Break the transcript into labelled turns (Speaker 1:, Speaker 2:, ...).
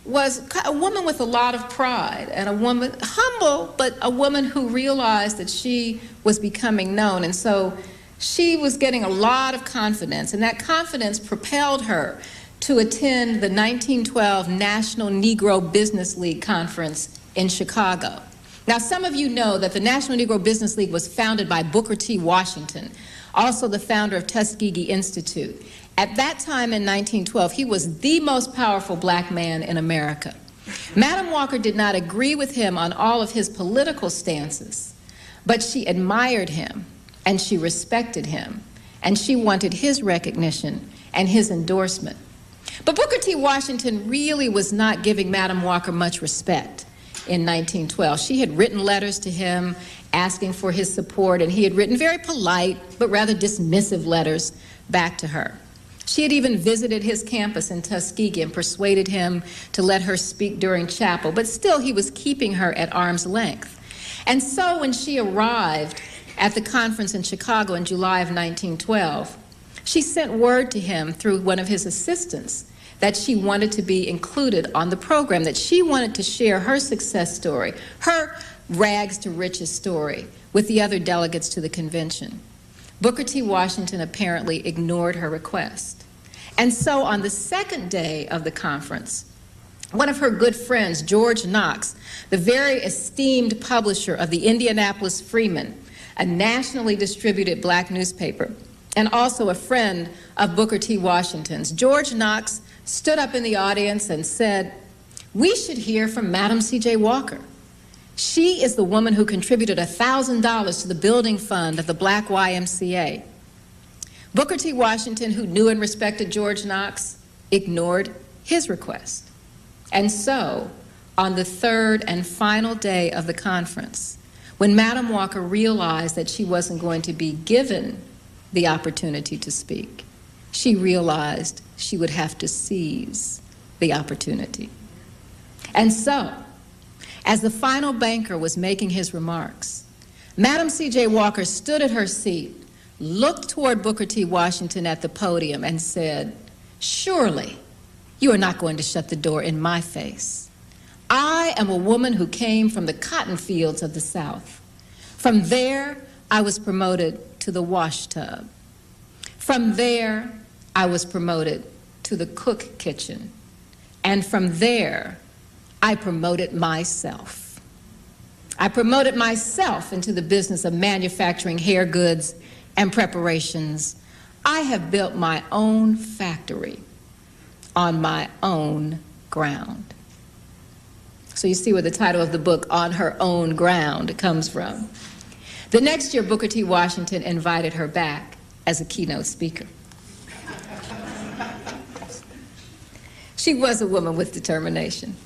Speaker 1: was a woman with a lot of pride, and a woman, humble, but a woman who realized that she was becoming known. And so she was getting a lot of confidence, and that confidence propelled her to attend the 1912 National Negro Business League Conference in Chicago. Now, some of you know that the National Negro Business League was founded by Booker T. Washington, also the founder of Tuskegee Institute. At that time in 1912, he was the most powerful black man in America. Madam Walker did not agree with him on all of his political stances, but she admired him, and she respected him, and she wanted his recognition and his endorsement. But Booker T. Washington really was not giving Madam Walker much respect in 1912. She had written letters to him asking for his support, and he had written very polite but rather dismissive letters back to her. She had even visited his campus in Tuskegee and persuaded him to let her speak during chapel, but still he was keeping her at arm's length. And so when she arrived at the conference in Chicago in July of 1912, she sent word to him through one of his assistants that she wanted to be included on the program, that she wanted to share her success story, her rags to riches story, with the other delegates to the convention. Booker T. Washington apparently ignored her request. And so on the second day of the conference, one of her good friends, George Knox, the very esteemed publisher of the Indianapolis Freeman, a nationally distributed black newspaper, and also a friend of Booker T. Washington's, George Knox stood up in the audience and said, "We should hear from Madam C.J. Walker. She is the woman who contributed $1,000 to the building fund of the Black YMCA." Booker T. Washington, who knew and respected George Knox, ignored his request. And so, on the third and final day of the conference, when Madam Walker realized that she wasn't going to be given the opportunity to speak, she realized she would have to seize the opportunity. And so, as the final banker was making his remarks, Madam C.J. Walker stood at her seat, looked toward Booker T. Washington at the podium, and said, "Surely you are not going to shut the door in my face. I am a woman who came from the cotton fields of the South. From there, I was promoted to the wash tub. From there, I was promoted to the cook kitchen. And from there, I promoted myself. I promoted myself into the business of manufacturing hair goods and preparations. I have built my own factory on my own ground." So you see where the title of the book, On Her Own Ground, comes from. The next year, Booker T. Washington invited her back as a keynote speaker. She was a woman with determination.